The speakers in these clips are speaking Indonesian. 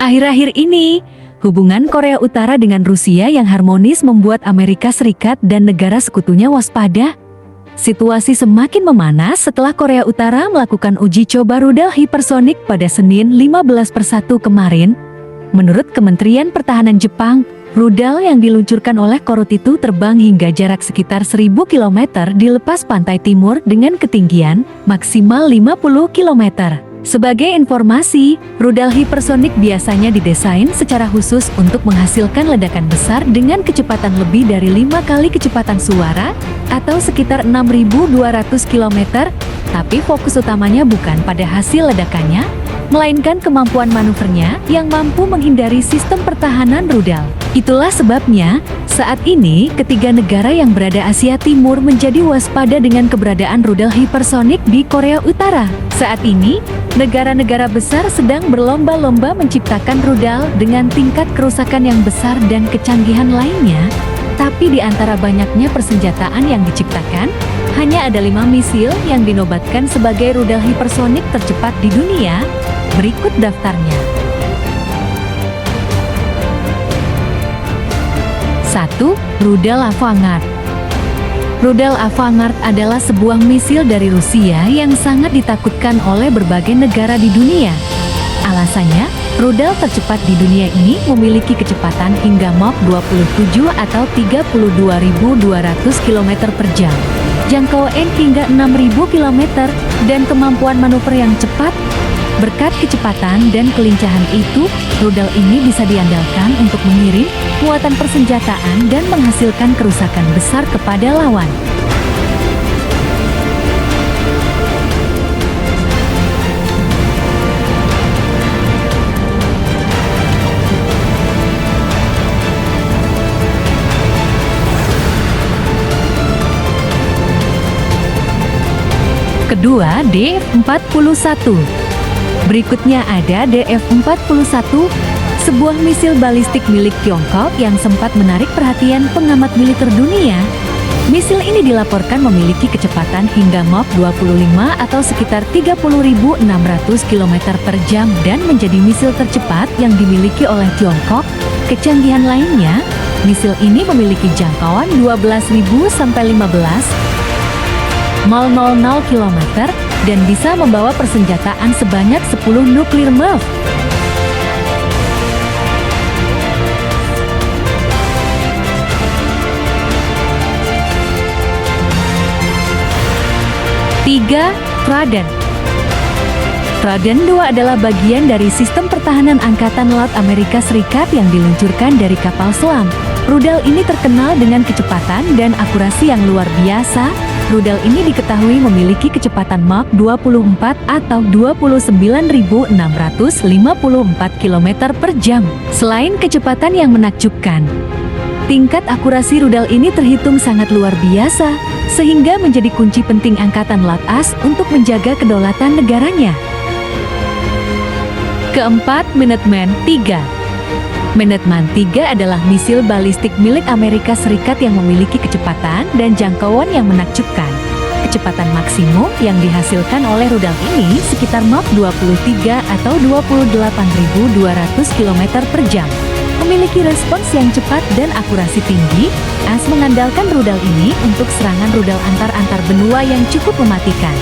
Akhir-akhir ini, hubungan Korea Utara dengan Rusia yang harmonis membuat Amerika Serikat dan negara sekutunya waspada. Situasi semakin memanas setelah Korea Utara melakukan uji coba rudal hipersonik pada Senin 15/1 kemarin. Menurut Kementerian Pertahanan Jepang, rudal yang diluncurkan oleh Korut itu terbang hingga jarak sekitar 1000 km di lepas pantai timur dengan ketinggian maksimal 50 km. Sebagai informasi, rudal hipersonik biasanya didesain secara khusus untuk menghasilkan ledakan besar dengan kecepatan lebih dari 5 kali kecepatan suara atau sekitar 6.200 km, tapi fokus utamanya bukan pada hasil ledakannya, melainkan kemampuan manuvernya yang mampu menghindari sistem pertahanan rudal. Itulah sebabnya, saat ini ketiga negara yang berada Asia Timur menjadi waspada dengan keberadaan rudal hipersonik di Korea Utara. Saat ini, negara-negara besar sedang berlomba-lomba menciptakan rudal dengan tingkat kerusakan yang besar dan kecanggihan lainnya. Tapi di antara banyaknya persenjataan yang diciptakan, hanya ada 5 misil yang dinobatkan sebagai rudal hipersonik tercepat di dunia. Berikut daftarnya. 1. Rudal Avangard. Rudal Avangard adalah sebuah misil dari Rusia yang sangat ditakutkan oleh berbagai negara di dunia. Alasannya, rudal tercepat di dunia ini memiliki kecepatan hingga Mach 27 atau 32.200 km per jam, jangkauan hingga 6.000 km, dan kemampuan manuver yang cepat. Berkat kecepatan dan kelincahan itu, rudal ini bisa diandalkan untuk mengirim muatan persenjataan dan menghasilkan kerusakan besar kepada lawan. Kedua, DF-41. Berikutnya ada DF-41, sebuah misil balistik milik Tiongkok yang sempat menarik perhatian pengamat militer dunia. Misil ini dilaporkan memiliki kecepatan hingga Mach 25 atau sekitar 30.600 km per jam dan menjadi misil tercepat yang dimiliki oleh Tiongkok. Kecanggihan lainnya, misil ini memiliki jangkauan 12.000 sampai 15.000 km dan bisa membawa persenjataan sebanyak 10 nuklir MIRV. Tiga, Trident. Trident 2 adalah bagian dari sistem pertahanan Angkatan Laut Amerika Serikat yang diluncurkan dari kapal selam. Rudal ini terkenal dengan kecepatan dan akurasi yang luar biasa. Rudal ini diketahui memiliki kecepatan Mach 24 atau 29.654 km per jam. Selain kecepatan yang menakjubkan, tingkat akurasi rudal ini terhitung sangat luar biasa, sehingga menjadi kunci penting Angkatan Laut AS untuk menjaga kedaulatan negaranya. Keempat, Minuteman III. Minuteman III adalah misil balistik milik Amerika Serikat yang memiliki kecepatan dan jangkauan yang menakjubkan. Kecepatan maksimum yang dihasilkan oleh rudal ini sekitar Mach 23 atau 28.200 km per jam. Memiliki respons yang cepat dan akurasi tinggi, AS mengandalkan rudal ini untuk serangan rudal antar benua yang cukup mematikan.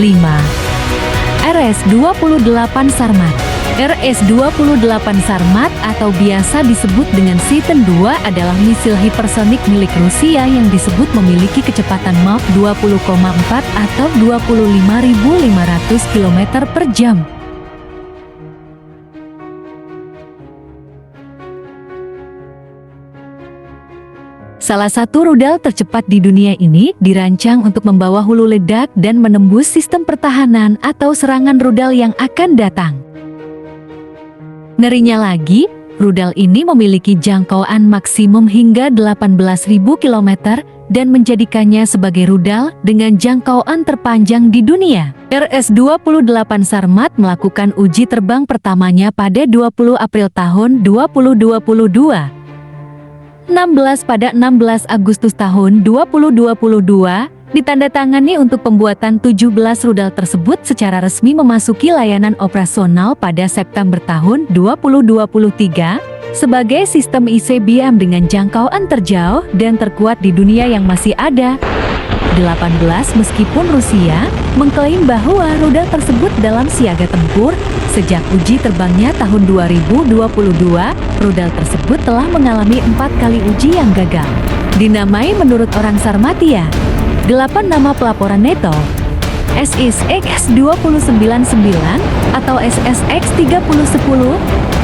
Lima, RS-28 Sarmat. RS-28 Sarmat atau biasa disebut dengan Titan II adalah misil hipersonik milik Rusia yang disebut memiliki kecepatan Mach 20,4 atau 25.500 km per jam. Salah satu rudal tercepat di dunia ini dirancang untuk membawa hulu ledak dan menembus sistem pertahanan atau serangan rudal yang akan datang. Ngerinya lagi, rudal ini memiliki jangkauan maksimum hingga 18.000 km dan menjadikannya sebagai rudal dengan jangkauan terpanjang di dunia. RS-28 Sarmat melakukan uji terbang pertamanya pada 20 April tahun 2022. Pada 16 Agustus tahun 2022, ditandatangani untuk pembuatan 17 rudal tersebut secara resmi memasuki layanan operasional pada September tahun 2023 sebagai sistem ICBM dengan jangkauan terjauh dan terkuat di dunia yang masih ada. 18 Meskipun Rusia mengklaim bahwa rudal tersebut dalam siaga tempur, sejak uji terbangnya tahun 2022, rudal tersebut telah mengalami 4 kali uji yang gagal. Dinamai menurut orang Sarmatia, 8 nama pelaporan NATO, SSX-299 atau SSX-3010,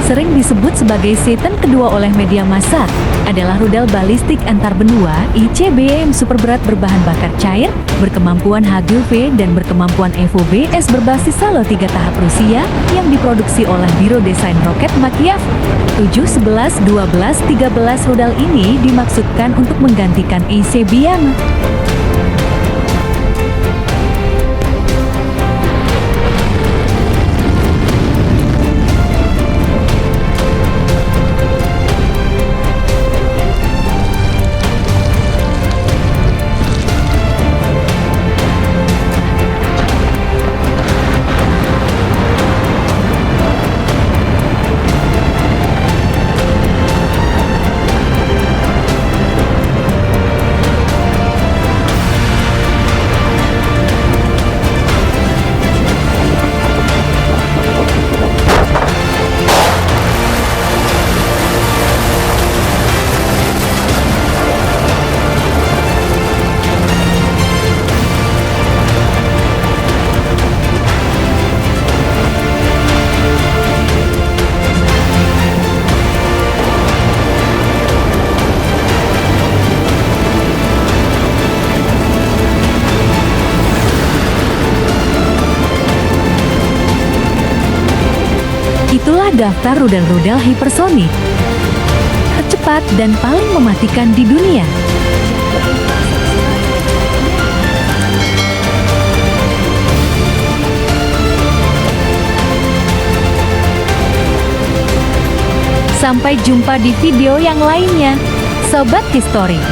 sering disebut sebagai Satan kedua oleh media massa, adalah rudal balistik antar benua ICBM superberat berbahan bakar cair, berkemampuan HGV dan berkemampuan EVOBS berbasis Salo 3 tahap Rusia yang diproduksi oleh Biro Desain Roket Makiyev. 7, 11, 12, 13 rudal ini dimaksudkan untuk menggantikan ICBM. Itulah daftar rudal-rudal hipersonik tercepat dan paling mematikan di dunia. Sampai jumpa di video yang lainnya, Sobat History.